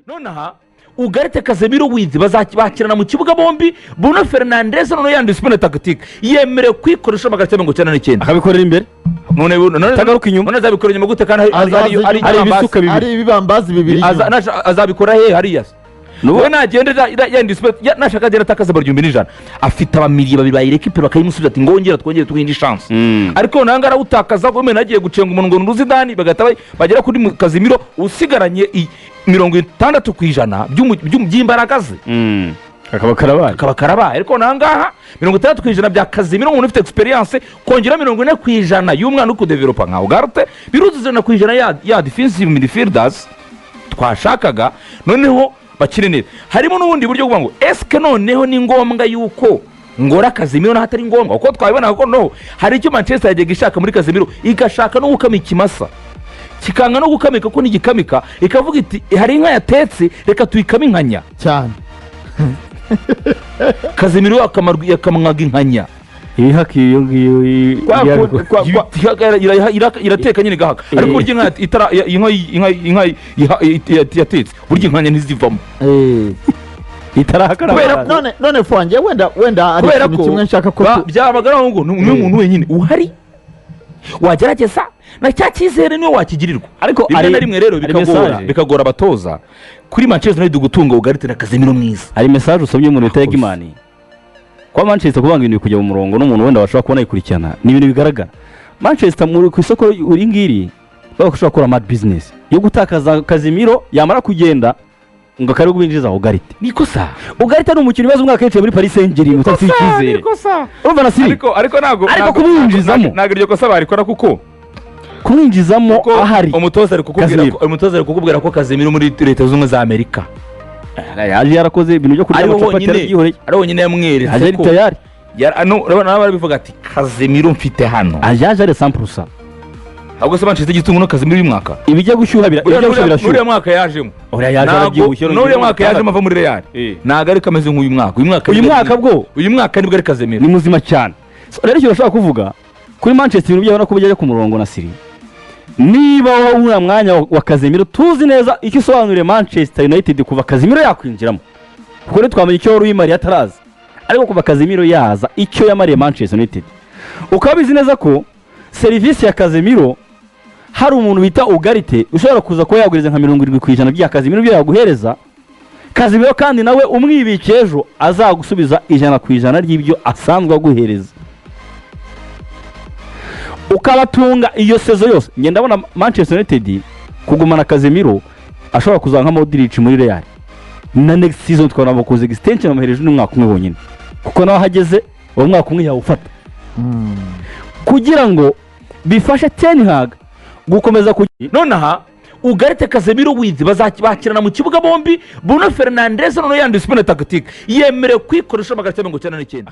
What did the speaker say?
nonaha Ugarte Casemiro wizi bazakirana mu kibuga bombi Bruno Fernandes none yandi spine tactique yemerewe kwikoresha magana 99 akabikorera imbere none tagaruka inyuma none azabikora inyuma gute kandi ari ibibambazi bibiri azabikora he hariya we nagenda yandi spine nashaka agenda atakaza baryumbi n'ijana afite abamiriye babiri bayirekipera bakayimusubiza ati ngongera twongere twindi chance ariko nanga arawutakaza gome nagiye gucenga umuntu ngo nuzidani bagata bagera kuri Casemiro usigaranye 60% by'imbaraga ze akaba karabaye ariko nangaha 60% bya Casemiro umuntu ufite experience kongera 40% y'umwana uko developer nka Ugarte biruzuzana ku ijana ya defensive midfielders twashakaga noneho bakire neza harimo n'ubundi buryo bwo ngo eske noneho ni ngombwa yuko ngora Casemiro nahatari ngombwa uko twabibona ko no hari icyo Manchester yagiye gishaka muri Casemiro igashaka no gukamika imasa kikanga no gukamika ko nigikamika ikavuga iti hari inka yatetse reka tuyikaminkanya cyane Casemiro yakamwaga inkanya ibihakiye ngiyo irateka nyine gahaka ariko burya inka inka yatetse burya inkanya ntizivamo itarakara none fwange wenda ari ikintu kimwe nshaka ko byabagara ngo n'umuntu wenyine uhari wagerageza na cya cyizere niyo wakigirirwa ariko ari rimwe rero bikagora abatoza kuri Manchester United gutunga Ugarte na Casemiro mwiza hari message usomye mu leta y'Imani kwa Manchester kubanga ibintu kujya mu murongo n'umuntu wenda bashobora kubona ikurikirana ni ibintu bigaragara Manchester muri ku isoko uri ngiri bashobora gukora mad business yo gutakaza Casemiro yamara kugenda ngo kare kubinjiza Ugarte nikosa Ugarte n'umukino bibazo umwaka yiciye muri Paris Saint-Germain utasi ikizere nikosa urumva nasiri ariko nago kumwinjizamo nago iryo kosa barikora kuko kumwinjizamo ahari umutoza ari kukubwira ko Casemiro muri leta z'umwe za Amerika yaje yarakoze ibintu byo kurya amacapati yihoreye ari wonyine yamweretse aje tayari urabona barabivuga ati Casemiro mfite hano aje ari 100% ahubwo se Manchester gitungo no Casemiro uyu mwaka ibijya gushyuha birashyuha uriya mwaka yajemo uriya mwaka yajemo ava muri Real naga ari kameze nk'uyu mwaka uyu mwaka nibwo ari Casemiro ni muzima cyane rero icyo bashaka kuvuga kuri Manchester ibintu byabona ko bijya ku murongo na Siri niba uriya mwanya wa Casemiro tuzi neza icyo isobanuriye Manchester United kuva Casemiro yakwinjiramo kuko rero twamenye icyo wari uyimariye ataraza ariko kuva Casemiro yaza icyo yamariye Manchester United ukabizi neza ko serivisi ya Casemiro hari umuntu bita Ugarte ushobora kuza ko yaguriza nka 70% bya Casemiro byo yaguhereza Casemiro kandi nawe umwibike ejo azagusubiza 100% ry'ibyo asanzwe aguhereza ukabatunga iyo sezo yose ngenda ndabona Manchester United kugumana Casemiro ashobora kuzanga nka Modric muri Real na next season twabona bakoze extension amahereje n'umwaka umwe bonyine kuko naho hageze uwo mwaka umwe yawufata kugira ngo bifashe Ten Hag gukomeza nonaha Ugarte Casemiro wizi bazakirana mu kibuga bombi Bruno Fernandes none yandi spine tactique yemerewe kwikoresha magana 99